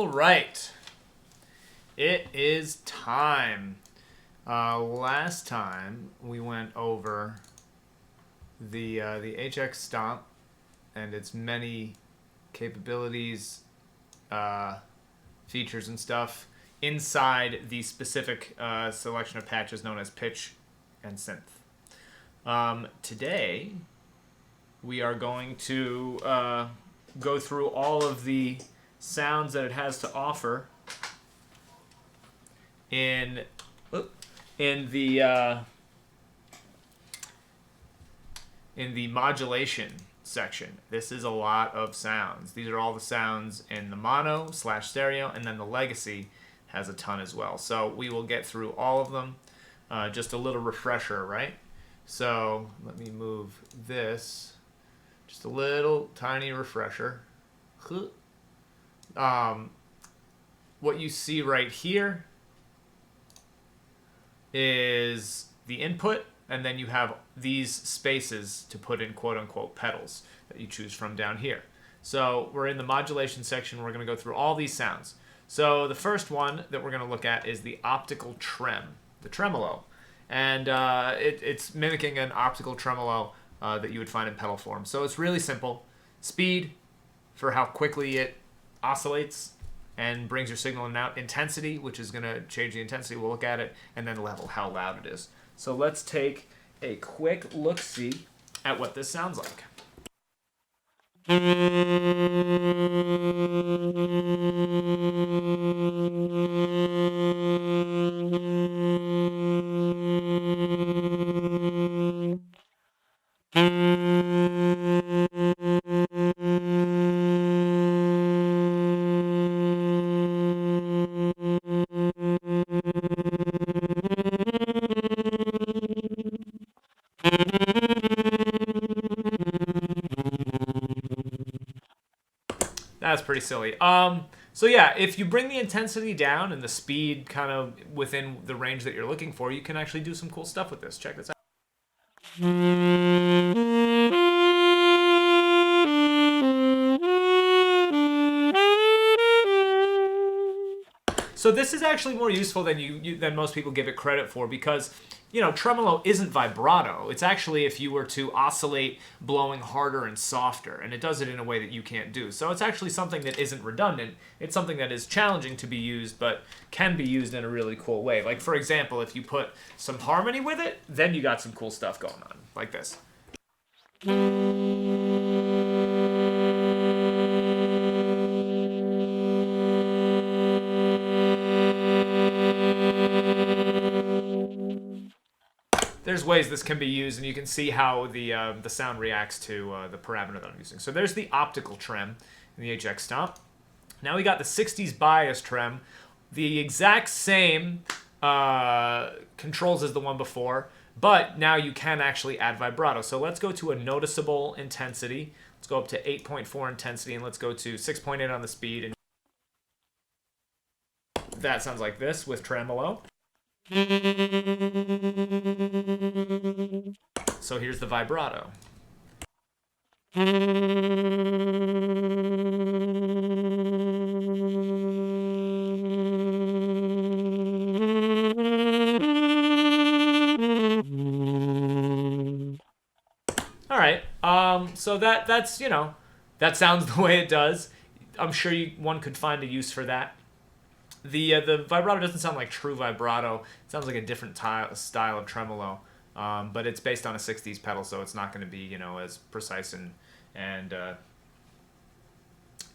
right. It is time. Last time we went over the HX Stomp and its many capabilities, features and stuff inside the specific selection of patches known as pitch and synth. Today we are going to go through all of the sounds that it has to offer in the modulation section. This is a lot of sounds. These are all the sounds in the mono / stereo, and then the legacy has a ton as well. So we will get through all of them. Just a little refresher, right? So let me move this. Just a little tiny refresher. What you see right here is the input, and then you have these spaces to put in quote-unquote pedals that you choose from down here. So we're in the modulation section. We're going to go through all these sounds. So the first one that we're going to look at is the optical trem, the tremolo. And it's mimicking an optical tremolo that you would find in pedal form. So it's really simple. Speed for how quickly it oscillates and brings your signal in and out. Intensity, which is going to change the intensity. We'll look at it. And then level, how loud it is. So let's take a quick look-see at what this sounds like. That's pretty silly. So yeah, if you bring the intensity down and the speed kind of within the range that you're looking for, you can actually do some cool stuff with this. Check this out. So this is actually more useful than than most people give it credit for, because, you know, tremolo isn't vibrato. It's actually if you were to oscillate blowing harder and softer, and it does it in a way that you can't do. So it's actually something that isn't redundant. It's something that is challenging to be used, but can be used in a really cool way. Like, for example, if you put some harmony with it, then you got some cool stuff going on, like this. There's ways this can be used, and you can see how the sound reacts to the parameter that I'm using. So there's the optical trem in the HX Stomp. Now we got the 60s bias trem, the exact same controls as the one before, but now you can actually add vibrato. So let's go to a noticeable intensity. Let's go up to 8.4 intensity, and let's go to 6.8 on the speed. And that sounds like this with tremolo. So here's the vibrato. All right. So that's, you know, that sounds the way it does. I'm sure one could find a use for that. The vibrato doesn't sound like true vibrato. It sounds like a different style of tremolo, but it's based on a 60s pedal, so it's not going to be, you know, as precise and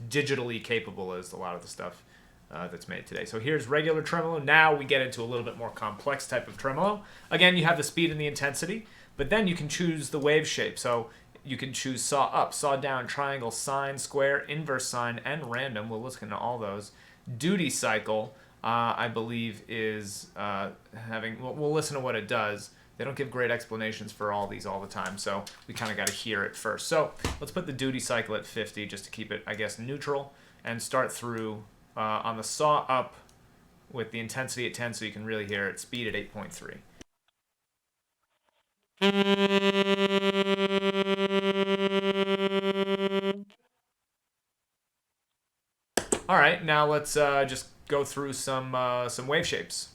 digitally capable as a lot of the stuff that's made today. So here's regular tremolo. Now we get into a little bit more complex type of tremolo. Again, you have the speed and the intensity, but then you can choose the wave shape. So you can choose saw up, saw down, triangle, sine, square, inverse sine, and random. We'll look into all those. Duty cycle, I believe, is having... We'll listen to what it does. They don't give great explanations for all these all the time, so we kind of got to hear it first. So let's put the duty cycle at 50 just to keep it, I guess, neutral, and start through on the saw up with the intensity at 10 so you can really hear it, speed at 8.3. All right, now let's just go through some wave shapes.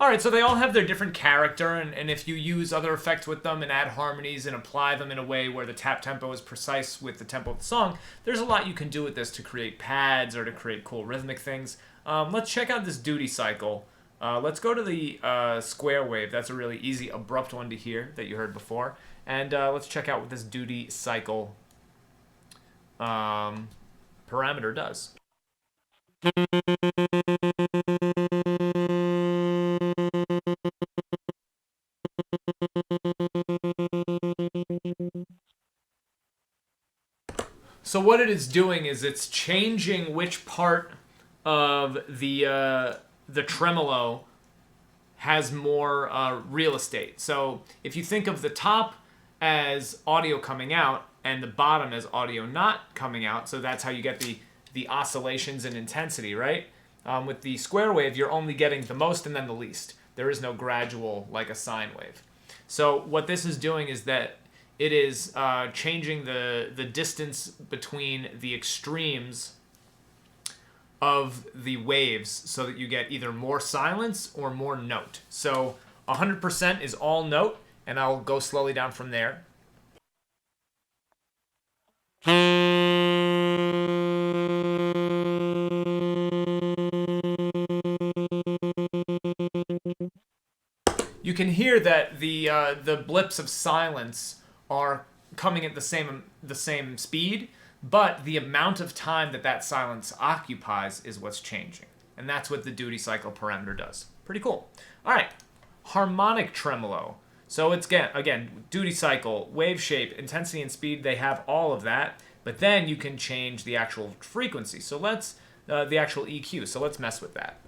Alright, so they all have their different character, and if you use other effects with them and add harmonies and apply them in a way where the tap tempo is precise with the tempo of the song, there's a lot you can do with this to create pads or to create cool rhythmic things. Let's check out this duty cycle. Let's go to the square wave. That's a really easy, abrupt one to hear that you heard before. And let's check out what this duty cycle parameter does. So what it is doing is it's changing which part of the tremolo has more real estate. So if you think of the top as audio coming out and the bottom as audio not coming out, so that's how you get the oscillations in intensity, right? With the square wave, you're only getting the most and then the least. There is no gradual like a sine wave. So what this is doing is that it is changing the distance between the extremes of the waves so that you get either more silence or more note. So 100% is all note, and I'll go slowly down from there. You can hear that the blips of silence are coming at the same speed, but the amount of time that silence occupies is what's changing. And that's what the duty cycle parameter does. Pretty cool. All right, harmonic tremolo. So it's, again, duty cycle, wave shape, intensity and speed, they have all of that, but then you can change the actual frequency. So let's, the actual EQ, so let's mess with that.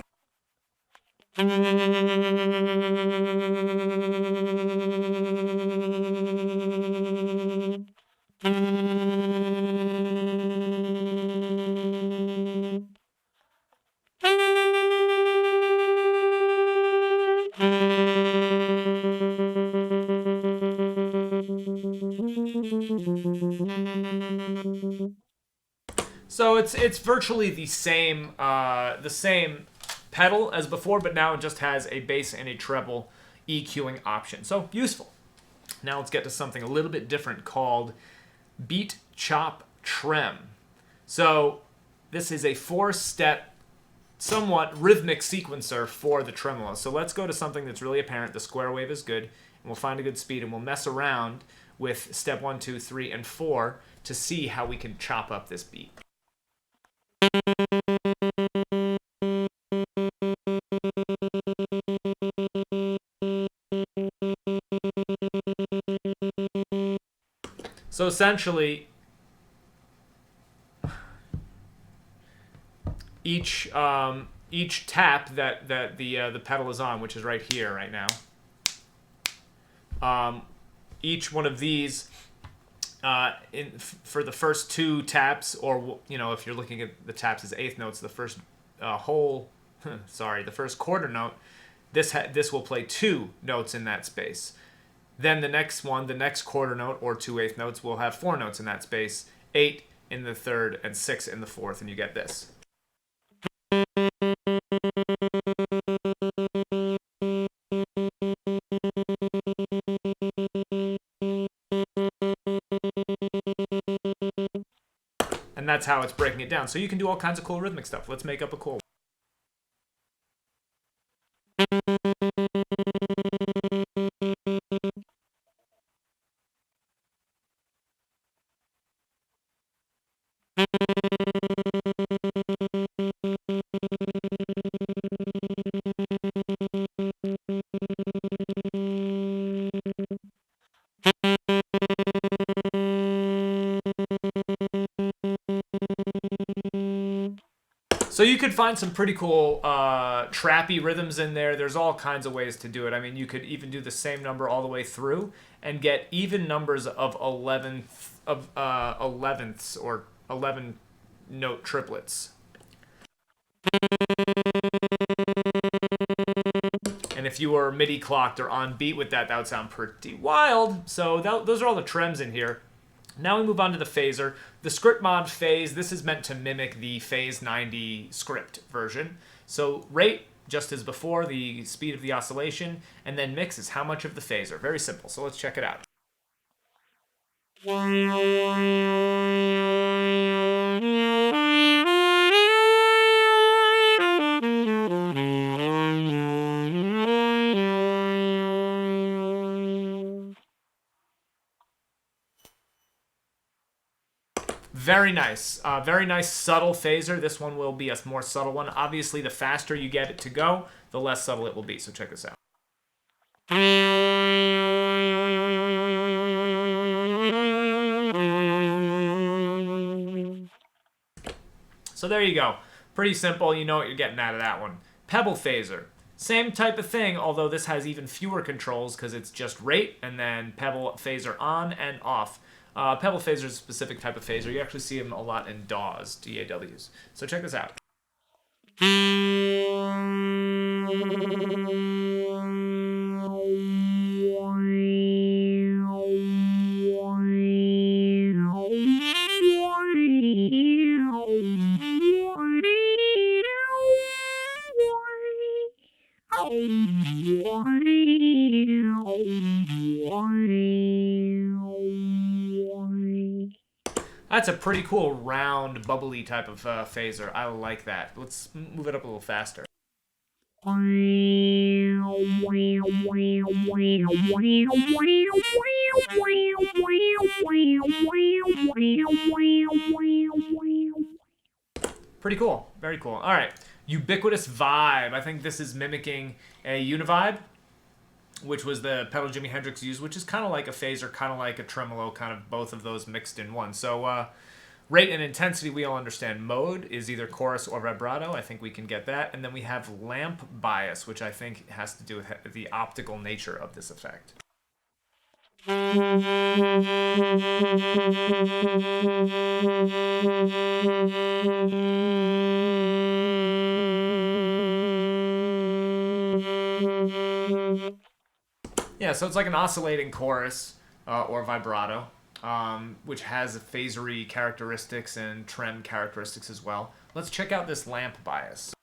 So it's virtually the same pedal as before, but now it just has a bass and a treble EQing option. So useful. Now let's get to something a little bit different called beat, chop, trem. So this is a 4-step, somewhat rhythmic sequencer for the tremolo. So let's go to something that's really apparent. The square wave is good, and we'll find a good speed, and we'll mess around with step 1, 2, 3, and 4 to see how we can chop up this beat. So essentially, each tap that the pedal is on, which is right here right now, each one of these for the first 2 taps, or if you're looking at the taps as eighth notes, the first the first quarter note, this will play 2 notes in that space. Then the next one, the next quarter note or 2 eighth notes, will have 4 notes in that space, 8 in the third and 6 in the fourth, and you get this. And that's how it's breaking it down. So you can do all kinds of cool rhythmic stuff. Let's make up a cool one. So you could find some pretty cool trappy rhythms in there. There's all kinds of ways to do it. I mean, you could even do the same number all the way through and get even numbers of 11ths or 11 note triplets. And if you were MIDI clocked or on beat with that, that would sound pretty wild. So those are all the trems in here. Now we move on to the phaser. The script mod phase, this is meant to mimic the phase 90 script version. So rate, just as before, the speed of the oscillation, and then mix is how much of the phaser. Very simple, so let's check it out. Very nice. Very nice subtle phaser. This one will be a more subtle one. Obviously, the faster you get it to go, the less subtle it will be. So check this out. So there you go. Pretty simple. You know what you're getting out of that one. Pebble Phaser. Same type of thing, although this has even fewer controls because it's just rate and then Pebble Phaser on and off. Pebble Phaser is a specific type of phaser. You actually see them a lot in DAWs, DAWs. So check this out. That's a pretty cool, round, bubbly type of phaser. I like that. Let's move it up a little faster. Pretty cool. Very cool. All right. Ubiquitous Vibe. I think this is mimicking a Univibe, which was the pedal Jimi Hendrix used, which is kind of like a phaser, kind of like a tremolo, kind of both of those mixed in one. So rate and intensity, we all understand. Mode is either chorus or vibrato. I think we can get that. And then we have lamp bias, which I think has to do with the optical nature of this effect. Yeah, so it's like an oscillating chorus or vibrato, which has phasery characteristics and trem characteristics as well. Let's check out this lamp bias.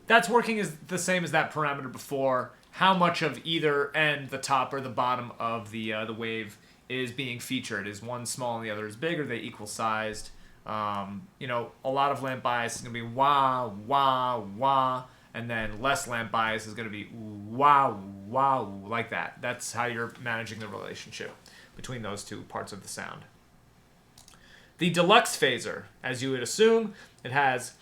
That's working as the same as that parameter before. How much of either end, the top or the bottom of the wave, is being featured? Is one small and the other is big, or are they equal sized? You know, a lot of lamp bias is going to be wah, wah, wah, and then less lamp bias is going to be wah, wah, like that. That's how you're managing the relationship between those two parts of the sound. The Deluxe Phaser, as you would assume, it has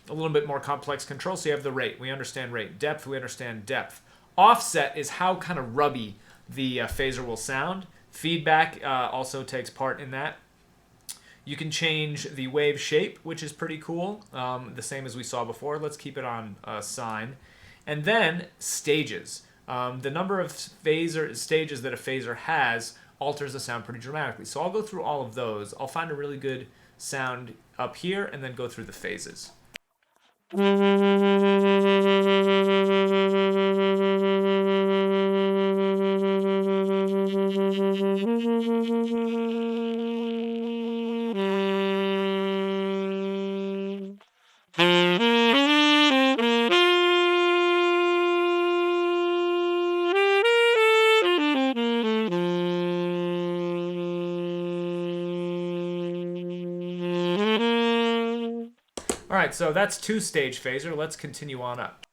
a little bit more complex control. So you have the rate. We understand rate. Depth, we understand depth. Offset is how kind of rubby the phaser will sound. Feedback also takes part in that. You can change the wave shape, which is pretty cool. The same as we saw before. Let's keep it on sine. And then stages. The number of phaser stages that a phaser has alters the sound pretty dramatically. So I'll go through all of those. I'll find a really good sound up here and then go through the phases. All right, so that's two-stage phaser. Let's continue on up.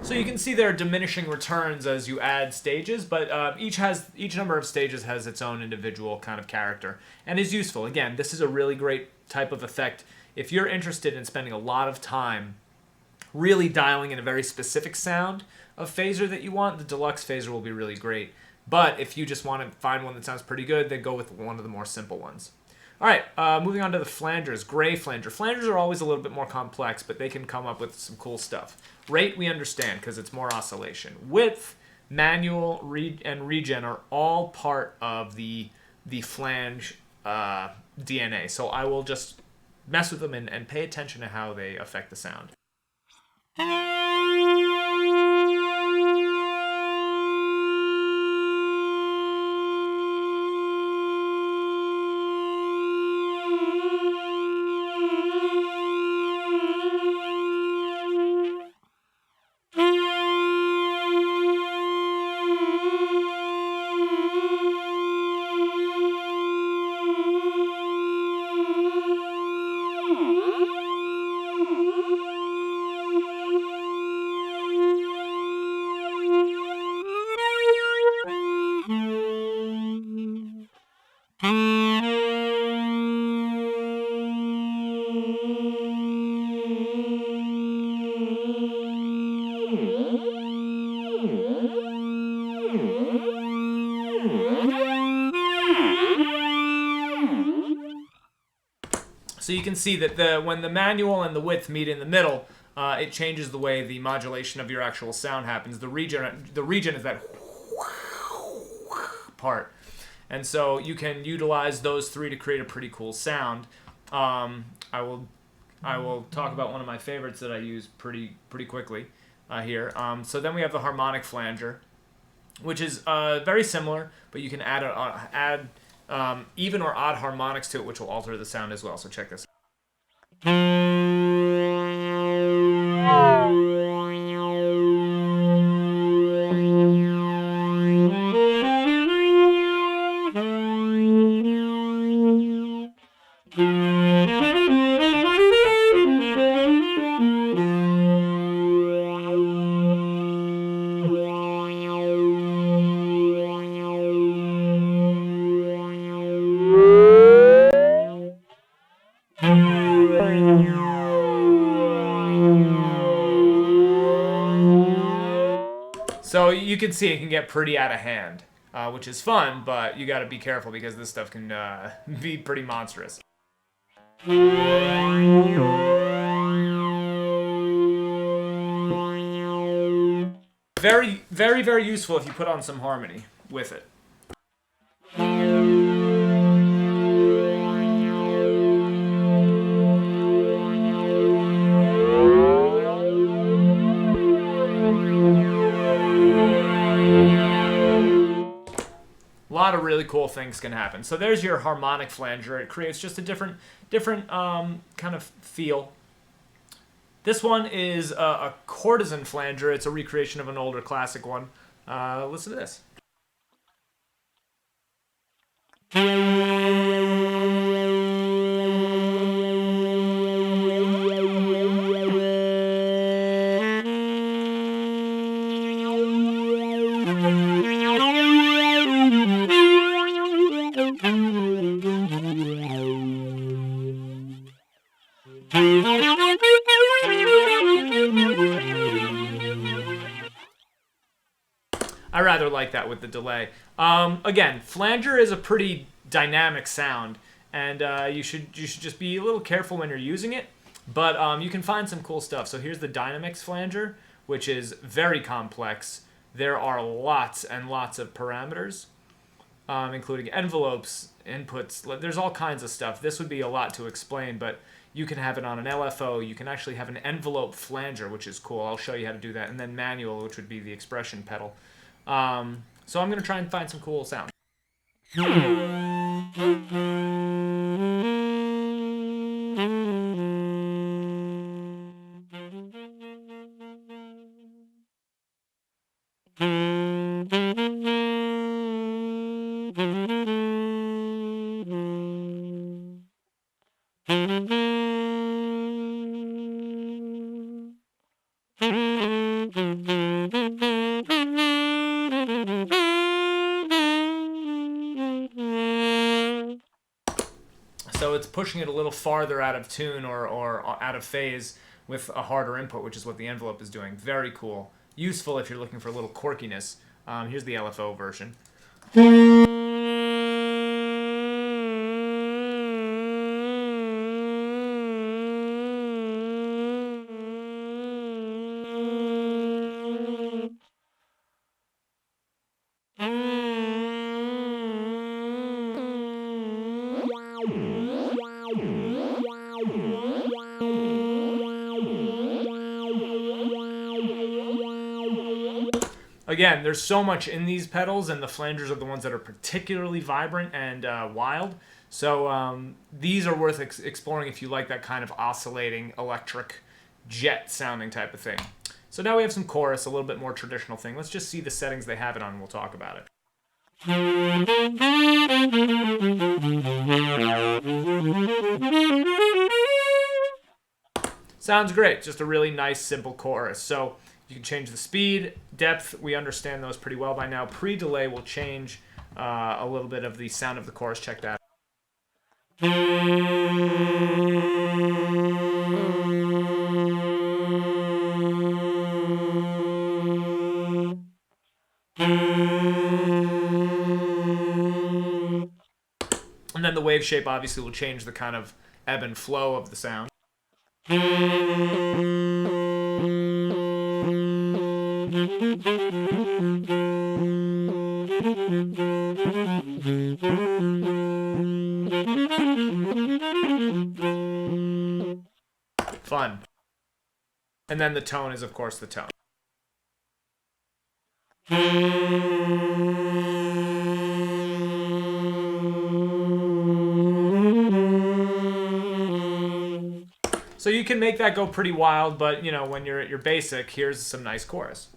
So you can see there are diminishing returns as you add stages, but each number of stages has its own individual kind of character and is useful. Again, this is a really great type of effect. If you're interested in spending a lot of time really dialing in a very specific sound of phaser that you want, the Deluxe Phaser will be really great. But if you just want to find one that sounds pretty good, then go with one of the more simple ones. All right, moving on to the flangers. Gray flanger. Flangers are always a little bit more complex, but they can come up with some cool stuff. Rate, we understand, because it's more oscillation. Width, manual, and regen are all part of the flange DNA. So I will just mess with them and pay attention to how they affect the sound. So you can see that when the manual and the width meet in the middle, it changes the way the modulation of your actual sound happens. The regen is that part. And so you can utilize those three to create a pretty cool sound. I will talk about one of my favorites that I use pretty quickly here. So then we have the Harmonic Flanger, which is very similar, but you can add even or odd harmonics to it, which will alter the sound as well. So check this out. So you can see it can get pretty out of hand, which is fun, but you got to be careful because this stuff can be pretty monstrous. Very, very, very useful if you put on some harmony with it. A lot of really cool things can happen. So there's your harmonic flanger. It creates just a different kind of feel. This one is a Cortisone Flanger. It's a recreation of an older classic one. Listen to this. I rather like that with the delay. Again, flanger is a pretty dynamic sound, and you should just be a little careful when you're using it. But you can find some cool stuff. So here's the Dynamics flanger, which is very complex. There are lots and lots of parameters, including envelopes, inputs. There's all kinds of stuff. This would be a lot to explain, but you can have it on an LFO. You can actually have an envelope flanger, which is cool. I'll show you how to do that. And then manual, which would be the expression pedal. So I'm going to try and find some cool sound. it's pushing it a little farther out of tune or out of phase with a harder input, which is what the envelope is doing. Very cool. Useful if you're looking for a little quirkiness. Here's the LFO version. Again, there's so much in these pedals, and the flangers are the ones that are particularly vibrant and wild. So these are worth exploring if you like that kind of oscillating electric jet sounding type of thing. So now we have some chorus, a little bit more traditional thing. Let's just see the settings they have it on and we'll talk about it. Sounds great. Just a really nice, simple chorus. So you can change the speed, depth. We understand those pretty well by now. Pre-delay will change a little bit of the sound of the chorus. Check that. And then the wave shape obviously will change the kind of ebb and flow of the sound. Fun. And then the tone is, of course, the tone. So you can make that go pretty wild, but you know, when you're at your basic, here's some nice chorus.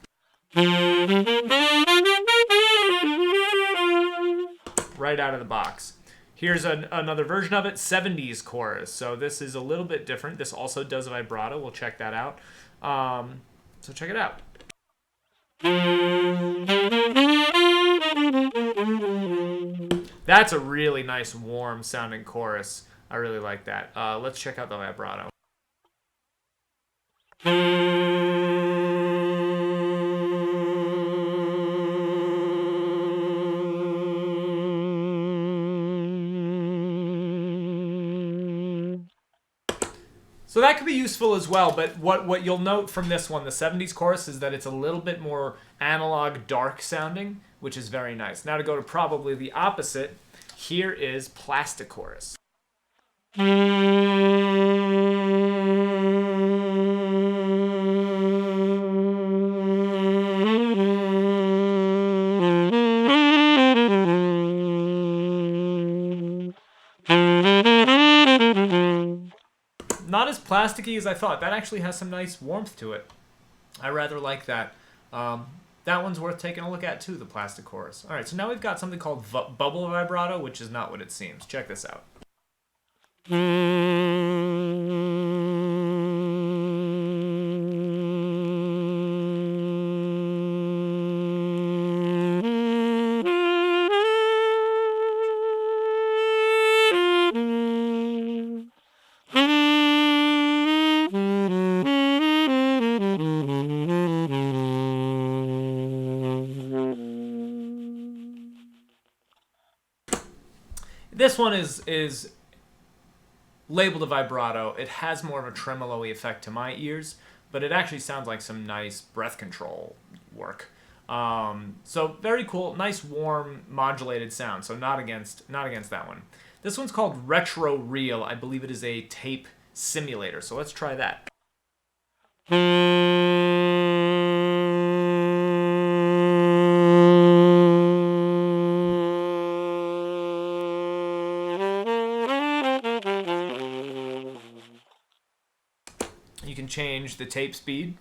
Right out of the box. Here's another version of it, 70s chorus. So this is a little bit different. This also does vibrato. We'll check that out. So check it out. That's a really nice, warm sounding chorus. I really like that. Let's check out the vibrato. So that could be useful as well, but what you'll note from this one, the 70s chorus, is that it's a little bit more analog, dark sounding, which is very nice. Now to go to probably the opposite, here is plastic chorus. Not as plasticky as I thought. That actually has some nice warmth to it. I rather like that. That one's worth taking a look at too, the plastic chorus. All right, so now we've got something called bubble vibrato, which is not what it seems. Check this out. This one is labeled a vibrato. It has more of a tremolo-y effect to my ears, but it actually sounds like some nice breath control work. So very cool, nice warm modulated sound. So not against that one. This one's called Retro Reel. I believe it is a tape simulator. So let's try that. You can change the tape speed.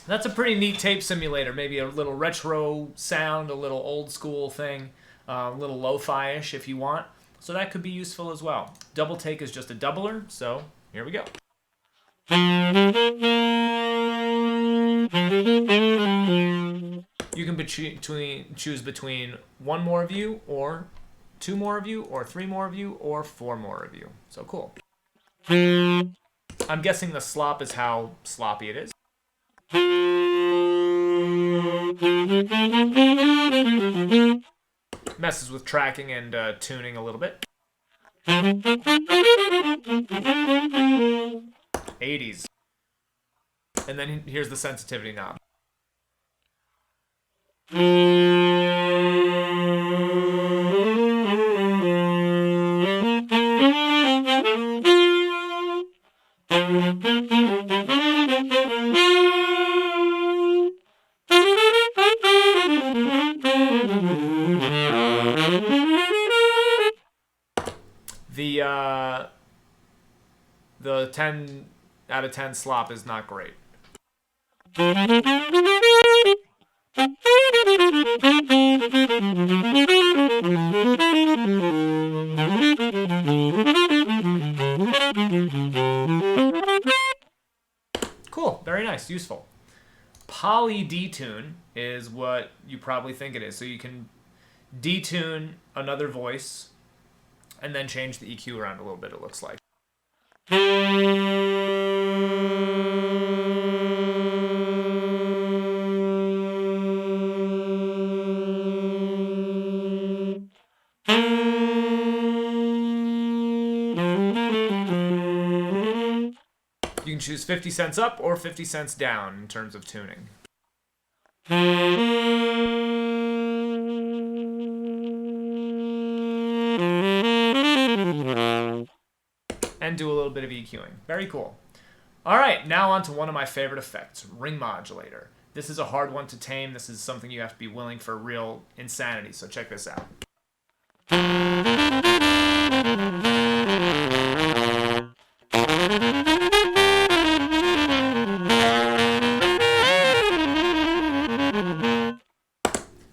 That's a pretty neat tape simulator. Maybe a little retro sound, a little old school thing, a little lo-fi-ish if you want. So that could be useful as well. Double take is just a doubler, so here we go. You can choose between one more of you, or two more of you, or three more of you, or four more of you. So cool. I'm guessing the slop is how sloppy it is. Messes with tracking and tuning a little bit. 80s. And then here's the sensitivity knob. The 10 out of 10 slop is not great. Cool, very nice, useful. Poly detune is what you probably think it is. So you can detune another voice and then change the EQ around a little bit, it looks like. You can choose 50 cents up or 50 cents down in terms of tuning. And do a little bit of EQing. Very cool. All right, now on to one of my favorite effects, ring modulator. This is a hard one to tame. This is something you have to be willing for real insanity, so check this out.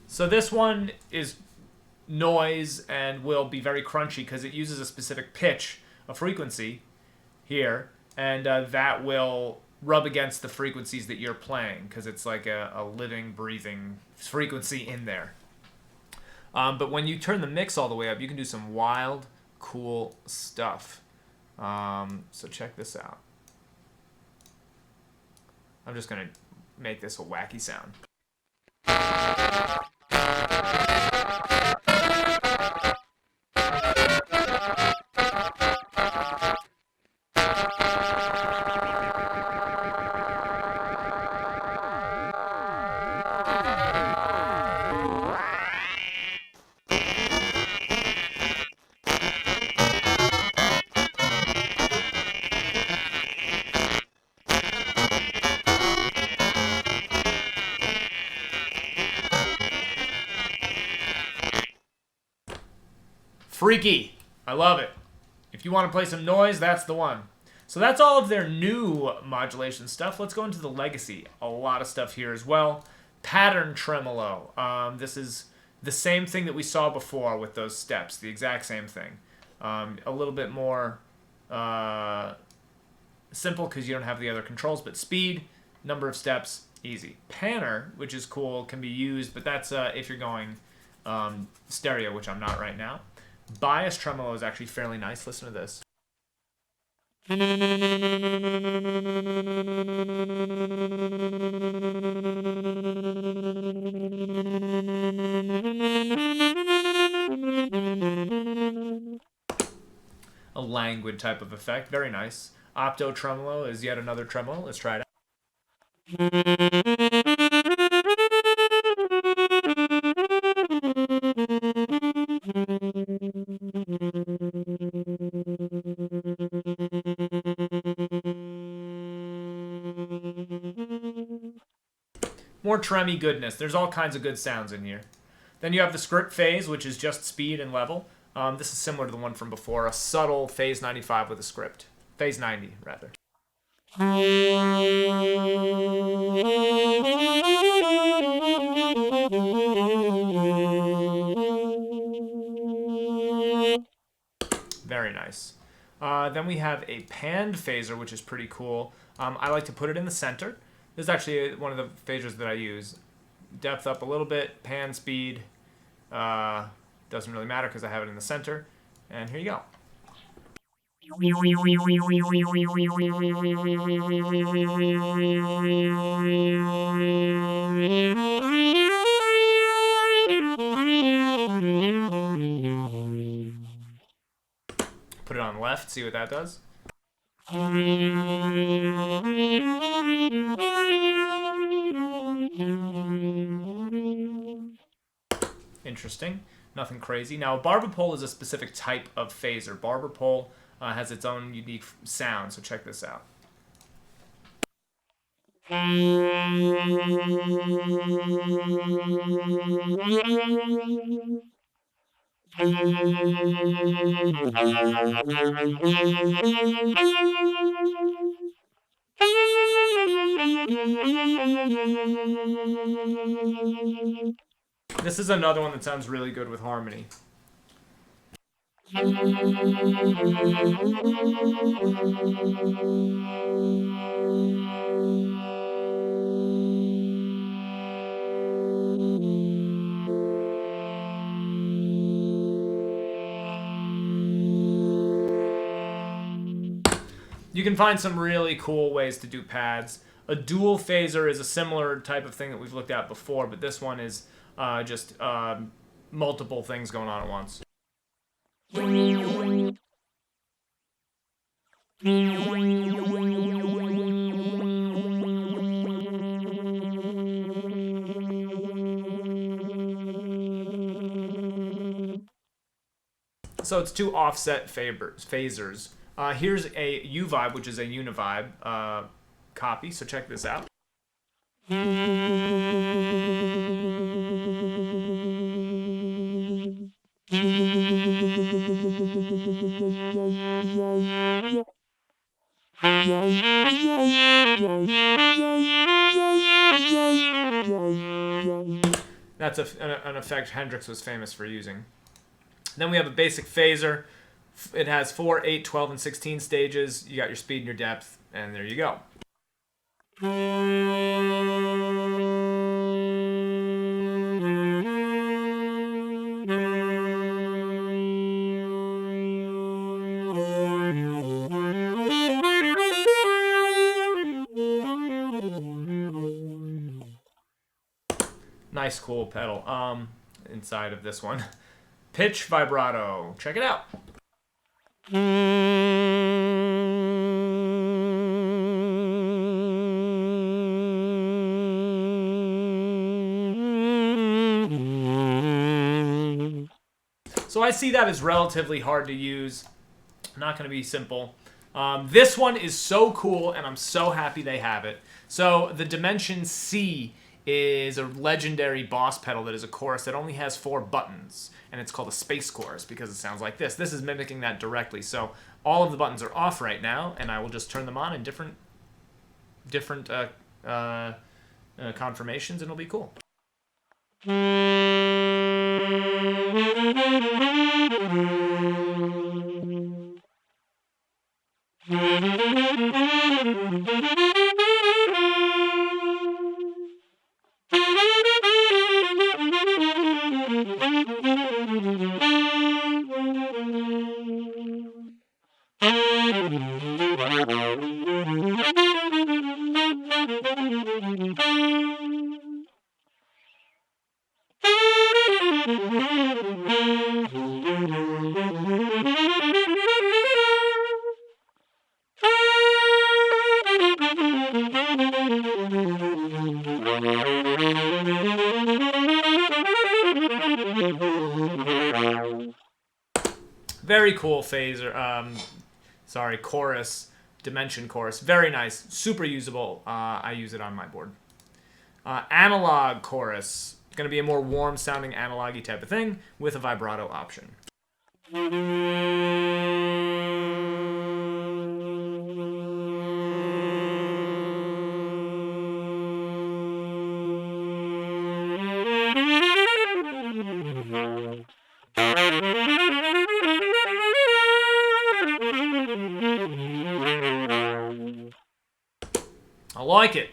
So this one is noise and will be very crunchy because it uses a specific pitch, a frequency here, and that will rub against the frequencies that you're playing because it's like a living, breathing frequency in there. But when you turn the mix all the way up, you can do some wild, cool stuff. So check this out. I'm just going to make this a wacky sound. Freaky. I love it. If you want to play some noise, that's the one. So that's all of their new modulation stuff. Let's go into the legacy. A lot of stuff here as well. Pattern tremolo. This is the same thing that we saw before with those steps. The exact same thing. A little bit more simple because you don't have the other controls, but speed, number of steps, easy. Panner, which is cool, can be used, but that's if you're going stereo, which I'm not right now. Bias tremolo is actually fairly nice. Listen to this. A languid type of effect. Very nice. Opto Tremolo is yet another tremolo. Let's try it out. More tremmy goodness. There's all kinds of good sounds in here. Then you have the script phase, which is just speed and level. This is similar to the one from before. A subtle phase 95 with a script. Phase 90, rather. Very nice. Then we have a panned phaser, which is pretty cool. I like to put it in the center. This is actually one of the phasers that I use. Depth up a little bit, pan speed. Doesn't really matter because I have it in the center. And here you go. Put it on left, see what that does. Interesting. Nothing crazy. Now, a barber pole is a specific type of phaser. Barber pole has its own unique sound, so check this out. This is another one that sounds really good with harmony. You can find some really cool ways to do pads. A dual phaser is a similar type of thing that we've looked at before, but this one is just multiple things going on at once. So it's two offset phasers. Here's a U-Vibe, which is a Univibe copy, so check this out. That's an effect Hendrix was famous for using. Then we have a basic phaser. It has 4, 8, 12, and 16 stages. You got your speed and your depth, and there you go. Nice, cool pedal inside of this one. Pitch vibrato. Check it out. So I see that as relatively hard to use. Not going to be simple. This one is so cool, and I'm so happy they have it. So the Dimension C is a legendary boss pedal that is a chorus that only has 4 buttons, and it's called a space chorus because it sounds like this. This is mimicking that directly. So all of the buttons are off right now, and I will just turn them on in different conformations, and it'll be cool. Very cool phaser. Chorus. Dimension chorus. Very nice. Super usable. I use it on my board. Analog chorus. Going to be a more warm sounding analog-y type of thing with a vibrato option. I like it.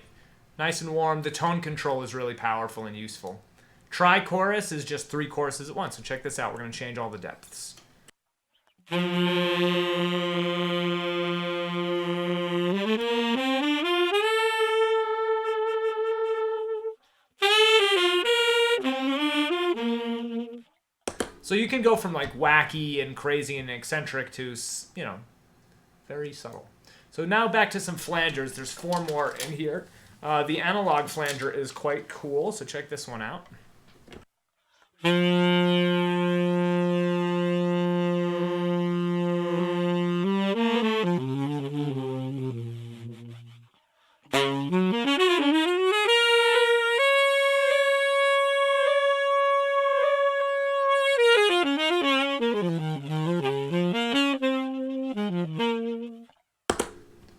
Nice and warm. The tone control is really powerful and useful. Tri-chorus is just 3 choruses at once. So check this out. We're going to change all the depths. So you can go from like wacky and crazy and eccentric to, you know, very subtle. So now back to some flangers. There's 4 more in here. The analog flanger is quite cool, so check this one out.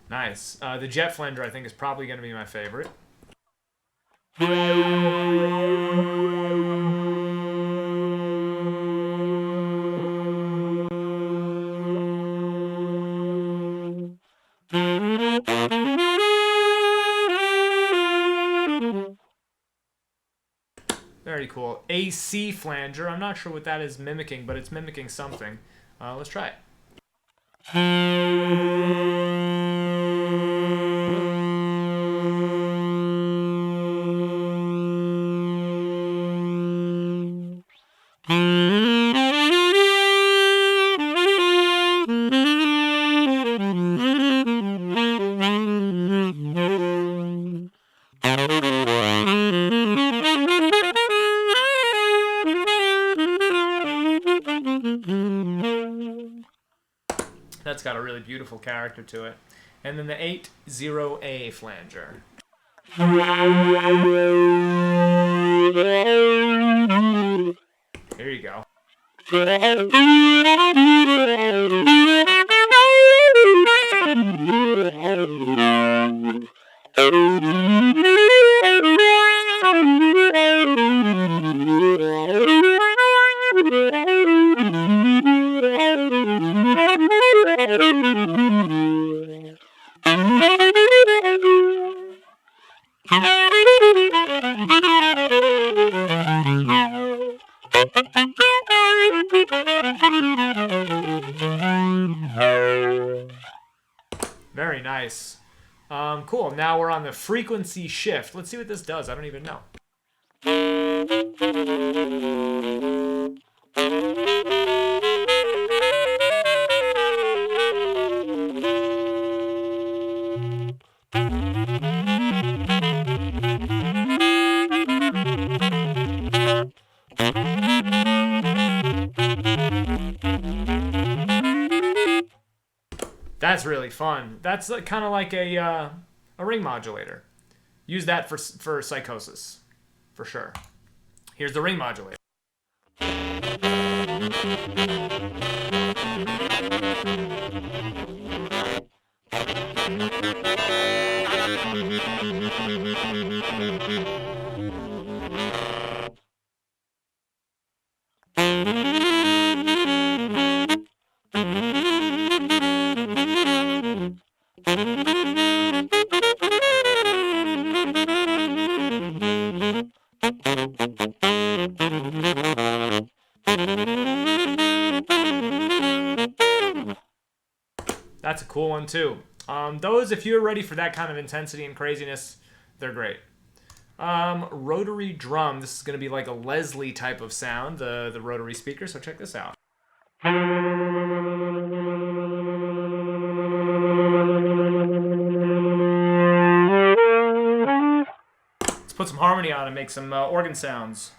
Nice. The jet flanger, I think, is probably going to be my favorite. Very cool. AC flanger. I'm not sure what that is mimicking, but it's mimicking something. Let's try it. That's got a really beautiful character to it. And then the 80A flanger. Here you go. Very nice. Cool. Now we're on the frequency shift. Let's see what this does. I don't even know. That's really fun. That's kind of like a ring modulator. Use that for psychosis, for sure. Here's the ring modulator. That's a cool one too. Those, if you're ready for that kind of intensity and craziness, they're great. Rotary Drum. This is going to be like a Leslie type of sound, the rotary speaker, so check this out. Let's put some harmony on and make some organ sounds.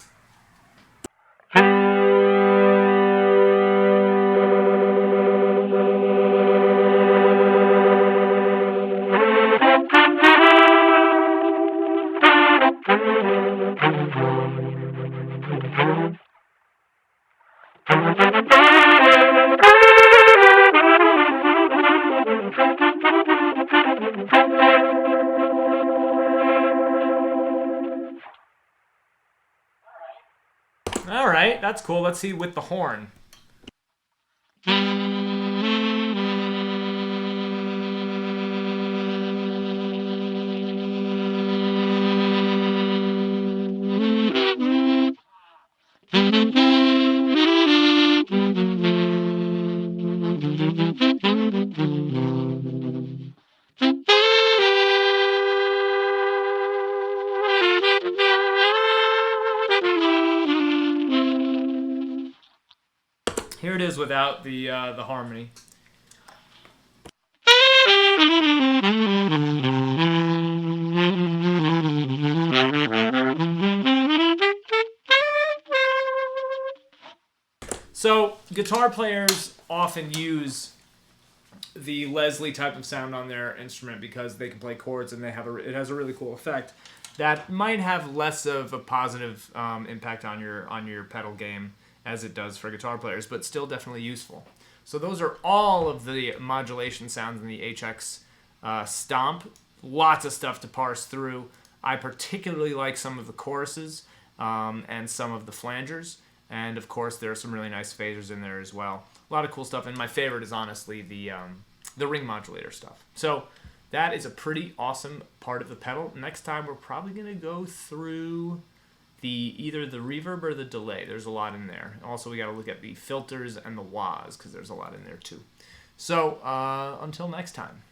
All right, that's cool. Let's see with the horn. without the harmony. So guitar players often use the Leslie type of sound on their instrument because they can play chords and it has a really cool effect that might have less of a positive impact on your pedal game as it does for guitar players, but still definitely useful. So those are all of the modulation sounds in the HX Stomp. Lots of stuff to parse through. I particularly like some of the choruses and some of the flangers. And of course, there are some really nice phasers in there as well. A lot of cool stuff, and my favorite is honestly the ring modulator stuff. So that is a pretty awesome part of the pedal. Next time, we're probably going to go through either the reverb or the delay. There's a lot in there. Also, we got to look at the filters and the wahs because there's a lot in there too. So until next time.